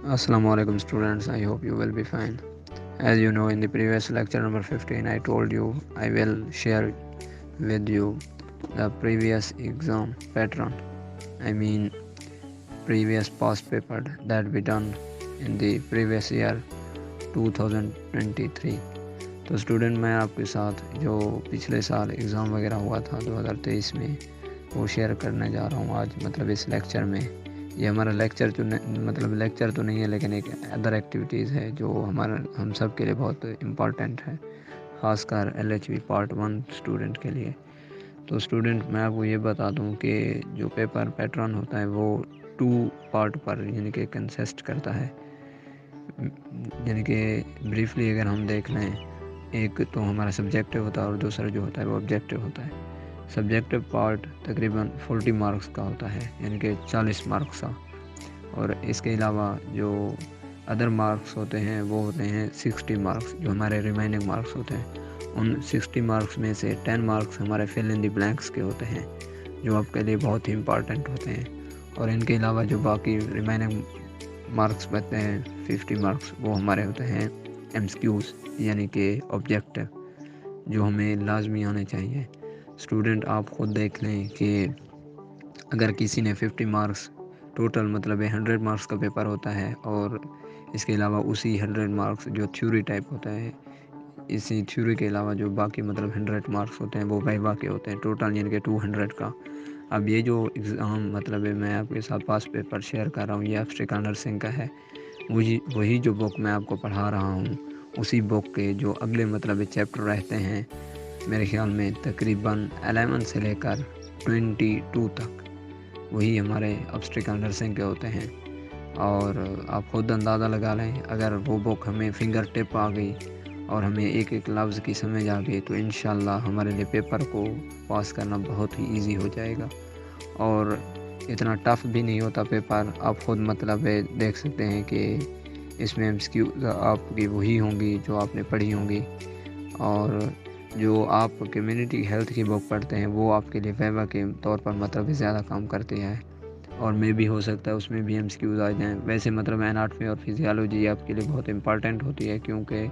Assalamu alaikum students, I hope you will be fine. As you know, in the previous lecture number 15 I told you I will share with you the previous exam pattern. I mean previous past paper that we done in the previous year 2023. तो student मैं आपके साथ जो पिछले साल exam वगैरह हुआ था 2023 में वो शेयर करने जा रहा हूँ आज, मतलब इस लेक्चर में। ये हमारा लेक्चर लेक्चर तो नहीं है, लेकिन एक अदर एक्टिविटीज़ है जो हम सब के लिए बहुत इम्पॉर्टेंट है, ख़ासकर LHV पार्ट 1 स्टूडेंट के लिए। तो स्टूडेंट मैं आपको ये बता दूं कि जो पेपर पैटर्न होता है वो 2 पार्ट पर यानी कि कंसिस्ट करता है। यानी कि ब्रीफली अगर हम देख लें, एक तो हमारा सब्जेक्टिव होता है और दूसरा जो होता है वो ऑब्जेक्टिव होता है। सब्जेक्टिव पार्ट तकरीबन 40 मार्क्स का होता है, यानी कि 40 मार्क्स का, और इसके अलावा जो अदर मार्क्स होते हैं वो होते हैं 60 मार्क्स, जो हमारे रिमेनिंग मार्क्स होते हैं। उन 60 मार्क्स में से 10 मार्क्स हमारे फिल इन द ब्लैंक्स के होते हैं, जो आपके लिए बहुत ही इम्पॉर्टेंट होते हैं। और इनके अलावा जो बाकी रिमेनिंग मार्क्स बचते हैं 50 मार्क्स, वो हमारे होते हैं MCQs यानी कि ऑब्जेक्टिव, जो हमें लाजमी आने चाहिए। स्टूडेंट आप ख़ुद देख लें कि अगर किसी ने 50 मार्क्स टोटल, मतलब 100 मार्क्स का पेपर होता है, और इसके अलावा उसी 100 मार्क्स जो थ्योरी टाइप होता है, इसी थ्योरी के अलावा जो बाकी 100 मार्क्स होते हैं वो वाइवा के होते हैं, टोटल यानी कि 200 का। अब ये जो एग्ज़ाम मैं आपके साथ पास पेपर शेयर कर रहा हूँ, ये ऑब्स्टेकल नर्सिंग का है। वही जो बुक मैं आपको पढ़ा रहा हूँ, उसी बुक के जो अगले चैप्टर रहते हैं, मेरे ख्याल में तकरीबन 11 से लेकर 22 तक, वही हमारे ऑब्स्टेकल नर्सिंग के होते हैं। और आप खुद अंदाज़ा लगा लें, अगर वो बुक हमें फिंगर टिप आ गई और हमें एक एक लफ्ज़ की समझ आ गई तो इंशाल्लाह हमारे लिए पेपर को पास करना बहुत ही इजी हो जाएगा। और इतना टफ़ भी नहीं होता पेपर। आप खुद देख सकते हैं कि इसमें MCQ आपकी वही होंगी जो आपने पढ़ी होंगी, और जो आप कम्युनिटी हेल्थ की बुक पढ़ते हैं वो आपके लिए वाइवा के तौर पर ज़्यादा काम करती है, और मे भी हो सकता है उसमें भी MCQs आ जाएँ। वैसे एनाटॉमी और फिजियोलॉजी आपके लिए बहुत इंपॉर्टेंट होती है, क्योंकि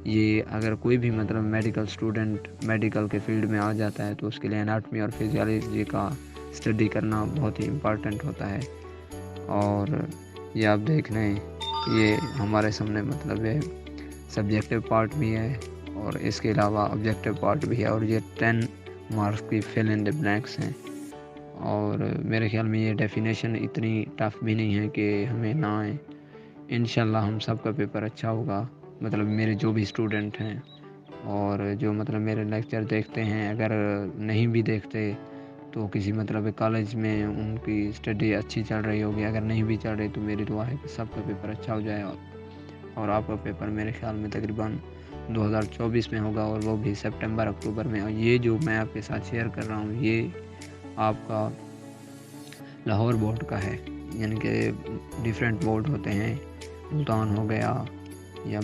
ये अगर कोई भी मेडिकल स्टूडेंट मेडिकल के फील्ड में आ जाता है तो उसके लिए एनाटॉमी और फिजियोलॉजी का स्टडी करना बहुत ही इम्पॉर्टेंट होता है। और ये आप देख लें, ये हमारे सामने है सब्जेक्टिव पार्ट भी है और इसके अलावा ऑब्जेक्टिव पार्ट भी है, और ये 10 मार्क्स की फिल इन द ब्लैंक्स हैं। और मेरे ख्याल में ये डेफिनेशन इतनी टफ़ भी नहीं है कि हमें ना आए। इंशाल्लाह हम सब का पेपर अच्छा होगा, मेरे जो भी स्टूडेंट हैं और जो मेरे लेक्चर देखते हैं। अगर नहीं भी देखते तो किसी कॉलेज में उनकी स्टडी अच्छी चल रही होगी, अगर नहीं भी चल रही तो मेरी दुआ है कि सबका पेपर अच्छा हो जाए। और आपका पेपर मेरे ख्याल में तकरीबन 2024 में होगा, और वो भी सितंबर अक्टूबर में। और ये जो मैं आपके साथ शेयर कर रहा हूँ ये आपका लाहौर बोर्ड का है, यानी कि डिफरेंट बोर्ड होते हैं, मुल्तान हो गया या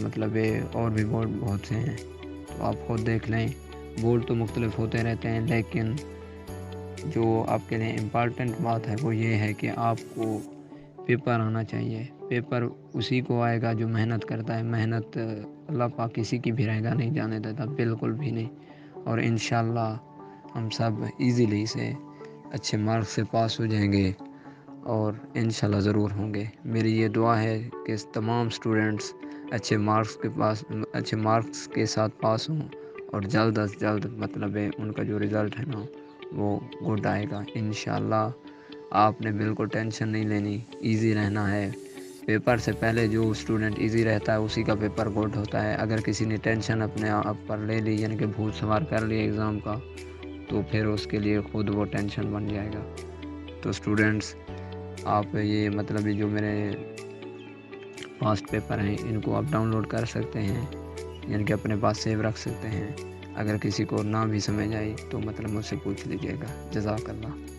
और भी बोर्ड बहुत से हैं। तो आप खुद देख लें, बोर्ड तो मुख्तलिफ होते रहते हैं, लेकिन जो आपके लिए इम्पॉर्टेंट बात है वो ये है कि आपको पेपर आना चाहिए। पेपर उसी को आएगा जो मेहनत करता है। मेहनत अल्लाह पाक किसी की भी रंगा नहीं जाने देता, बिल्कुल भी नहीं। और इंशाल्लाह हम सब इजीली से अच्छे मार्क्स से पास हो जाएंगे, और इंशाल्लाह ज़रूर होंगे। मेरी ये दुआ है कि तमाम स्टूडेंट्स अच्छे मार्क्स के साथ पास हों, और जल्द अज जल्द उनका जो रिज़ल्ट है ना वो गुड आएगा इंशाल्लाह। आपने बिल्कुल टेंशन नहीं लेनी, इजी रहना है। पेपर से पहले जो स्टूडेंट इजी रहता है उसी का पेपर गुड होता है। अगर किसी ने टेंशन अपने आप पर ले ली, यानी कि भूत सवार कर लिया एग्ज़ाम का, तो फिर उसके लिए ख़ुद वो टेंशन बन जाएगा। तो स्टूडेंट्स आप ये ये जो मेरे पास्ट पेपर हैं इनको आप डाउनलोड कर सकते हैं, यानी कि अपने पास सेव रख सकते हैं। अगर किसी को ना भी समझ आई तो मुझसे पूछ लीजिएगा। जज़ाकल्लाह।